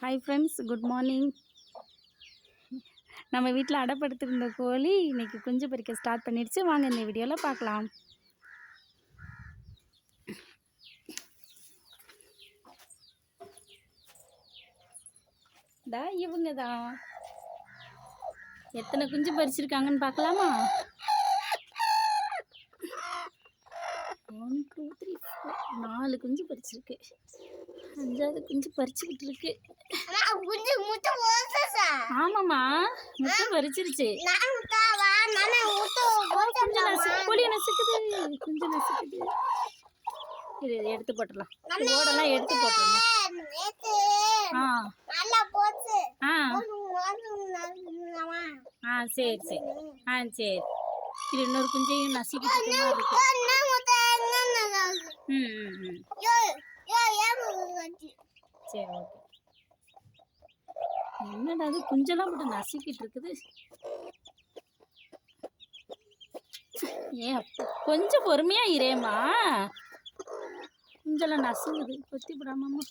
Hi friends, good morning. நம்ம வீட்டில் அடைப்படுத்திருந்த கோழி இன்றைக்கி குஞ்சு பொரிக்க ஸ்டார்ட் பண்ணிடுச்சு. வாங்க இந்த வீடியோவில் பார்க்கலாம். இவங்க தான் எத்தனை குஞ்சு பறிச்சிருக்காங்கன்னு பார்க்கலாமா? 1 2 3 4 4 குஞ்சு பறிச்சிருக்கு. 5வது குஞ்சு பறிச்சுக்கிட்டு இருக்கு. ஆமாம்மா, முட்டை பறிச்சிருச்சு. கொஞ்சம் கோழி நசுக்குது, கொஞ்சம் நசுக்குது. இது எடுத்து போட்டுடலாம். ஓடெல்லாம் எடுத்து போட்டுடணும். சரி சரி. சரி. இது இன்னொரு குஞ்சையும் நசுக்கிட்டு இருக்க மாதிரி இருக்கு. சரி, ஓகே. என்னடா அது குஞ்செல்லாம் மட்டும் நசுக்கிட்டு இருக்குது. கொஞ்சம் பொறுமையா இரேம்மா, குஞ்செல்லாம் நசுங்குது. கொத்தி விடாமம்மா.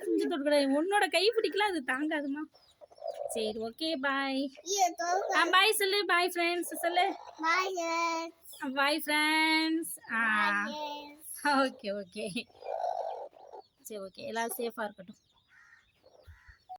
குஞ்சத்தோடு கூட உன்னோட கை பிடிக்கல, அது தாங்காதுமா. சரி, ஓகே, பாய். பாய் சொல்லு. பாய் ஃப்ரெண்ட்ஸ் சொல்லு. Bye friends. Okay okay. சரி, ஓகே. எல்லாரும் சேஃபாக இருக்கட்டும்.